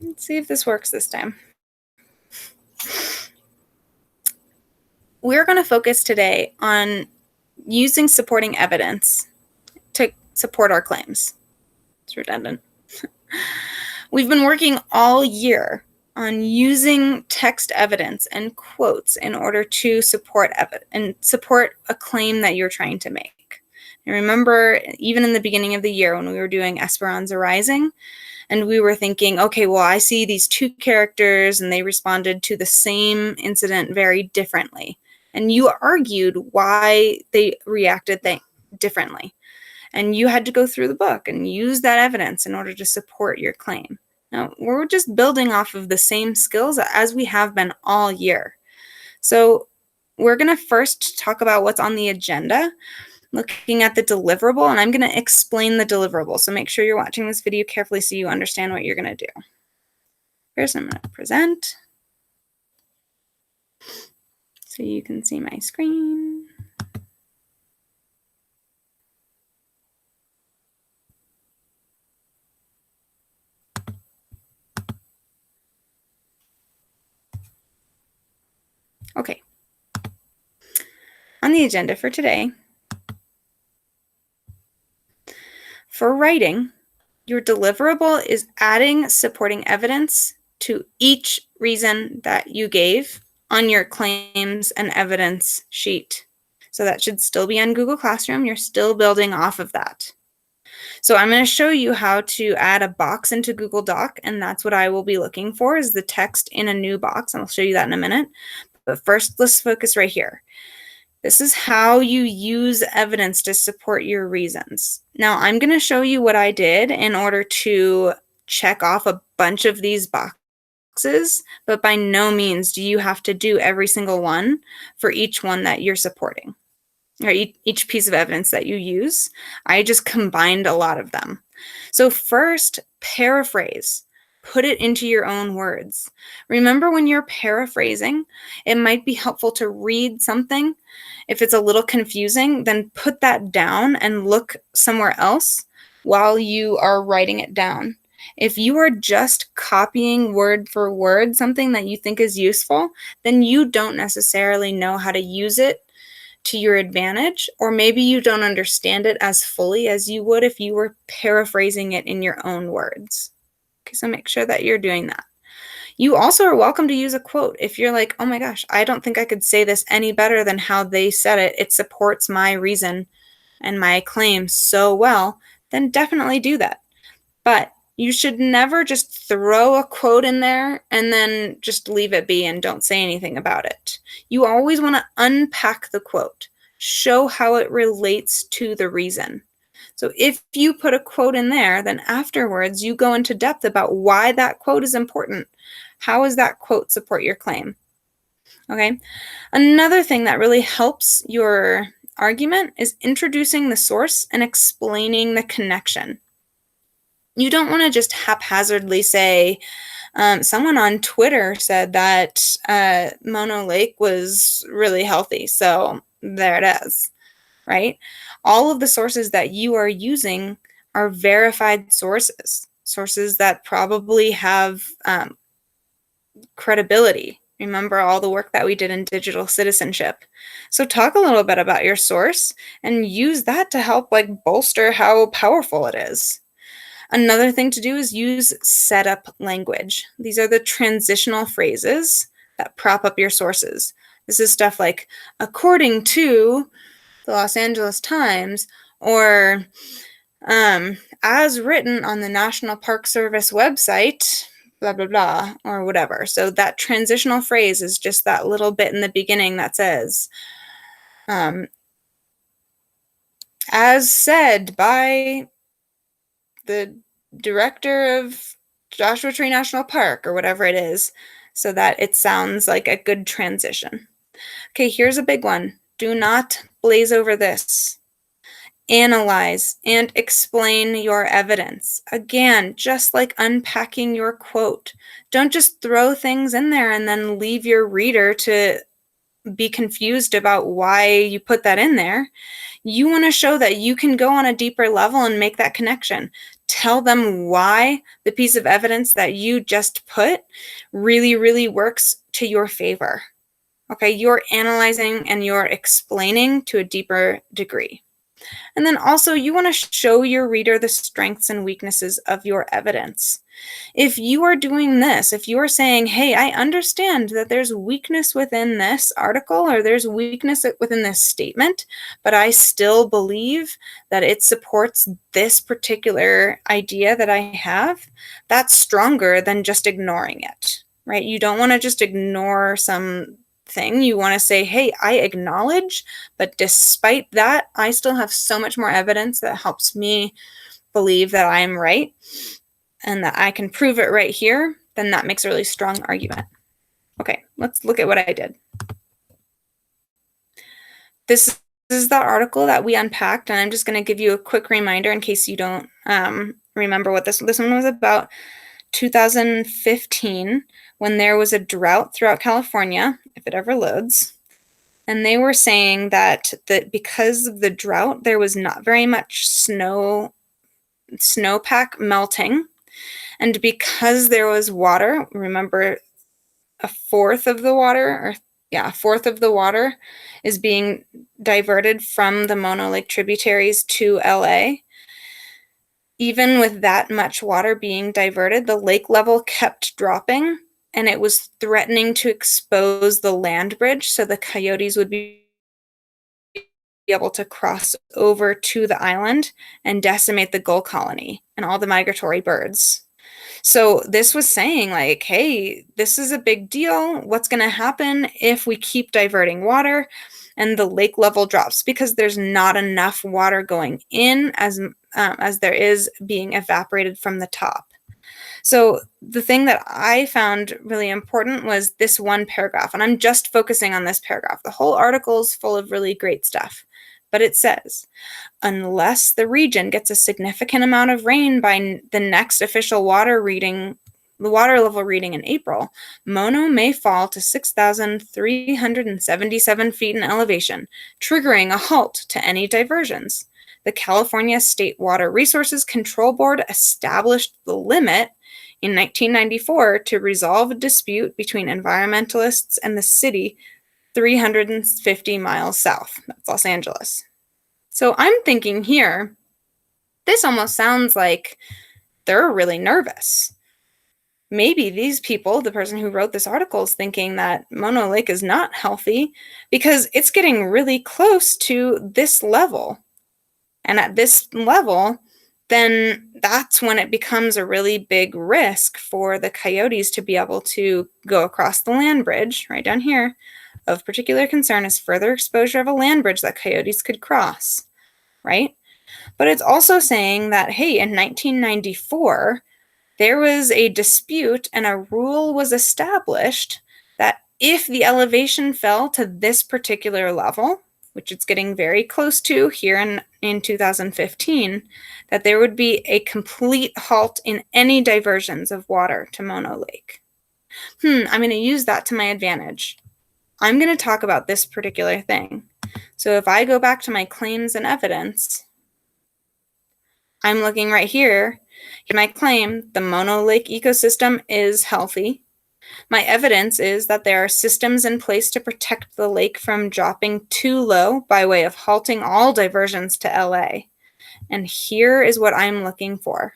Let's see if this works this time. We're going to focus today on using supporting evidence to support our claims. It's redundant. We've been working all year on using text evidence and quotes in order to support a claim that you're trying to make. And remember, even in the beginning of the year when we were doing Esperanza Rising, and we were thinking, okay, well, I see these two characters and they responded to the same incident very differently. And you argued why they reacted differently. And you had to go through the book and use that evidence in order to support your claim. Now, we're just building off of the same skills as we have been all year. So we're going to first talk about what's on the agenda, looking at the deliverable, and I'm going to explain the deliverable. So make sure you're watching this video carefully so you understand what you're going to do. First, I'm going to present so you can see my screen. Okay. On the agenda for today, for writing, your deliverable is adding supporting evidence to each reason that you gave on your claims and evidence sheet. So that should still be on Google Classroom. You're still building off of that. So I'm going to show you how to add a box into Google Doc, and that's what I will be looking for, is the text in a new box, and I'll show you that in a minute. But first, let's focus right here. This is how you use evidence to support your reasons. Now, I'm going to show you what I did in order to check off a bunch of these boxes, but by no means do you have to do every single one for each one that you're supporting, or each piece of evidence that you use. I just combined a lot of them. So first, paraphrase. Put it into your own words. Remember, when you're paraphrasing, it might be helpful to read something. If it's a little confusing, then put that down and look somewhere else while you are writing it down. If you are just copying word for word something that you think is useful, then you don't necessarily know how to use it to your advantage, or maybe you don't understand it as fully as you would if you were paraphrasing it in your own words. Okay, so make sure that you're doing that. You also are welcome to use a quote. If you're like, oh my gosh, I don't think I could say this any better than how they said it, it supports my reason and my claim so well, then definitely do that. But you should never just throw a quote in there and then just leave it be and don't say anything about it. You always want to unpack the quote, show how it relates to the reason. So if you put a quote in there, then afterwards you go into depth about why that quote is important. How does that quote support your claim? Okay. Another thing that really helps your argument is introducing the source and explaining the connection. You don't want to just haphazardly say, someone on Twitter said that Mono Lake was really healthy, so there it is, right? All of the sources that you are using are verified sources, sources that probably have credibility. Remember all the work that we did in digital citizenship. So talk a little bit about your source and use that to help bolster how powerful it is. Another thing to do is use setup language. These are the transitional phrases that prop up your sources. This is stuff like, according to the Los Angeles Times, or as written on the National Park Service website, blah, blah, blah, or whatever. So that transitional phrase is just that little bit in the beginning that says, as said by the director of Joshua Tree National Park, or whatever it is, so that it sounds like a good transition. Okay, here's a big one. Do not blaze over this. Analyze and explain your evidence. Again, just like unpacking your quote. Don't just throw things in there and then leave your reader to be confused about why you put that in there. You want to show that you can go on a deeper level and make that connection. Tell them why the piece of evidence that you just put really, really works to your favor. Okay, you're analyzing and you're explaining to a deeper degree. And then also, you want to show your reader the strengths and weaknesses of your evidence. If you are doing this, if you are saying, hey, I understand that there's weakness within this article or there's weakness within this statement, but I still believe that it supports this particular idea that I have, that's stronger than just ignoring it, right? You don't want to just ignore some thing. You want to say, hey, I acknowledge, but despite that, I still have so much more evidence that helps me believe that I'm right and that I can prove it right here. Then that makes a really strong argument. Okay, let's look at what I did. This is the article that we unpacked, and I'm just going to give you a quick reminder in case you don't remember what this one was about. 2015, when there was a drought throughout California, if it ever loads, and they were saying that because of the drought, there was not very much snowpack melting, and because there was water, remember, a fourth of the water is being diverted from the Mono Lake tributaries to LA. Even with that much water being diverted, the lake level kept dropping, and it was threatening to expose the land bridge so the coyotes would be able to cross over to the island and decimate the gull colony and all the migratory birds. So this was saying, like, hey, this is a big deal. What's going to happen if we keep diverting water and the lake level drops? Because there's not enough water going in as there is being evaporated from the top. So the thing that I found really important was this one paragraph, and I'm just focusing on this paragraph. The whole article is full of really great stuff, but it says, unless the region gets a significant amount of rain by the next official water level reading in April, Mono may fall to 6,377 feet in elevation, triggering a halt to any diversions. The California State Water Resources Control Board established the limit in 1994 to resolve a dispute between environmentalists and the city 350 miles south. That's Los Angeles. So I'm thinking here, this almost sounds like they're really nervous. Maybe these people, the person who wrote this article, is thinking that Mono Lake is not healthy because it's getting really close to this level. And at this level, then that's when it becomes a really big risk for the coyotes to be able to go across the land bridge right down here. Of particular concern is further exposure of a land bridge that coyotes could cross, right? But it's also saying that, hey, in 1994, there was a dispute and a rule was established that if the elevation fell to this particular level, which it's getting very close to here in 2015, that there would be a complete halt in any diversions of water to Mono Lake. I'm going to use that to my advantage. I'm going to talk about this particular thing. So if I go back to my claims and evidence, I'm looking right here. In my claim, the Mono Lake ecosystem is healthy. My evidence is that there are systems in place to protect the lake from dropping too low by way of halting all diversions to LA. And here is what I'm looking for.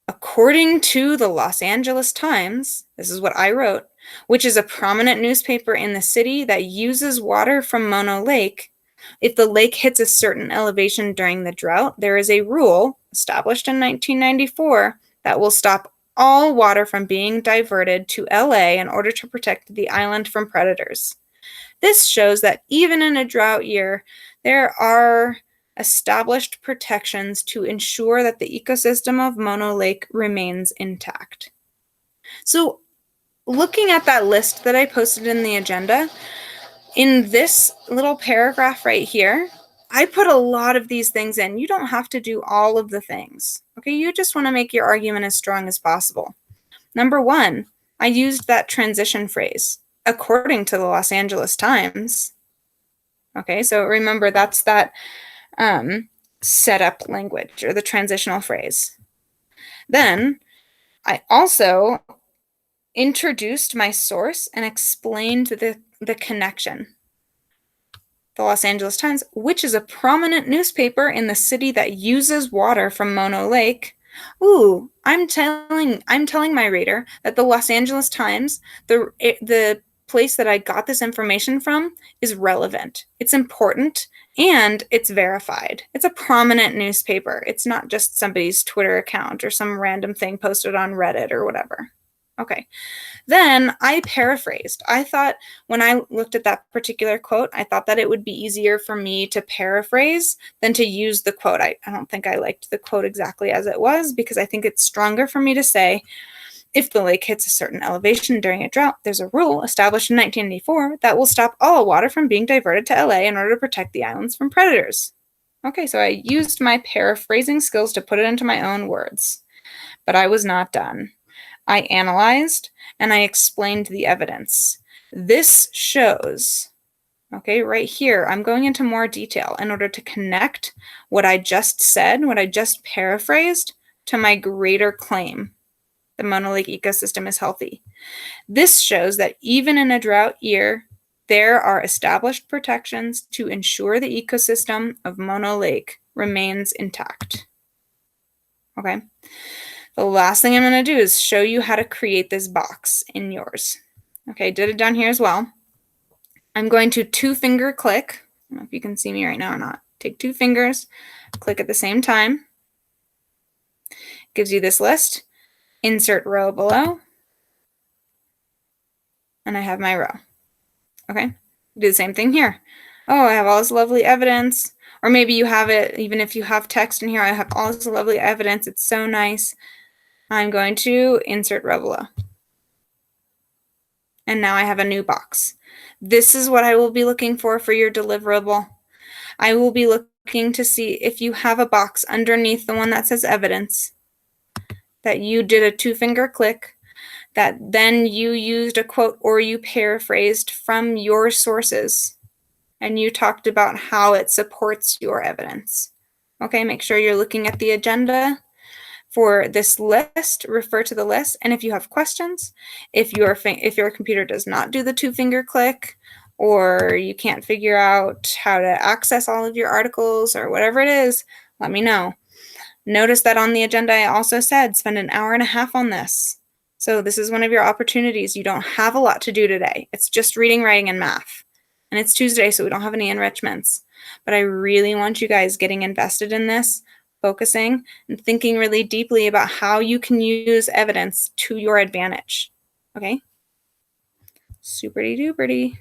According to the Los Angeles Times, this is what I wrote, which is a prominent newspaper in the city that uses water from Mono Lake, if the lake hits a certain elevation during the drought, there is a rule established in 1994 that will stop all water from being diverted to LA in order to protect the island from predators. This shows that even in a drought year, there are established protections to ensure that the ecosystem of Mono Lake remains intact. So, looking at that list that I posted in the agenda, in this little paragraph right here, I put a lot of these things in. You don't have to do all of the things. Okay, you just want to make your argument as strong as possible. Number one, I used that transition phrase. according to the Los Angeles Times. Okay, so remember that's that setup language or the transitional phrase. Then I also introduced my source and explained the connection. The Los Angeles Times, which is a prominent newspaper in the city that uses water from Mono Lake. Ooh, I'm telling my reader that the Los Angeles Times, the place that I got this information from, is relevant. It's important and it's verified. It's a prominent newspaper. It's not just somebody's Twitter account or some random thing posted on Reddit or whatever. Okay. Then I paraphrased. I thought when I looked at that particular quote, I thought that it would be easier for me to paraphrase than to use the quote. I don't think I liked the quote exactly as it was, because I think it's stronger for me to say, if the lake hits a certain elevation during a drought, there's a rule established in 1984 that will stop all water from being diverted to LA in order to protect the islands from predators. Okay, so I used my paraphrasing skills to put it into my own words, but I was not done. I analyzed and I explained the evidence. This shows, okay, right here, I'm going into more detail in order to connect what I just said, what I just paraphrased, to my greater claim. The Mono Lake ecosystem is healthy. This shows that even in a drought year, there are established protections to ensure the ecosystem of Mono Lake remains intact. Okay. The last thing I'm going to do is show you how to create this box in yours. Okay, did it down here as well. I'm going to 2-finger click. I don't know if you can see me right now or not. Take 2 fingers, click at the same time. Gives you this list. Insert row below. And I have my row. Okay, do the same thing here. Oh, I have all this lovely evidence. Or maybe you have it, even if you have text in here, I have all this lovely evidence. It's so nice. I'm going to insert row below. And now I have a new box. This is what I will be looking for your deliverable. I will be looking to see if you have a box underneath the one that says evidence, that you did a 2-finger click, that then you used a quote or you paraphrased from your sources, and you talked about how it supports your evidence. Okay, make sure you're looking at the agenda for this list. Refer to the list, and if you have questions, if your computer does not do the 2-finger click, or you can't figure out how to access all of your articles or whatever it is, let me know. Notice that on the agenda I also said spend an hour and a half on this. So this is one of your opportunities. You don't have a lot to do today. It's just reading, writing, and math. And it's Tuesday, so we don't have any enrichments. But I really want you guys getting invested in this, focusing, and thinking really deeply about how you can use evidence to your advantage. Okay? Super-duper-duper.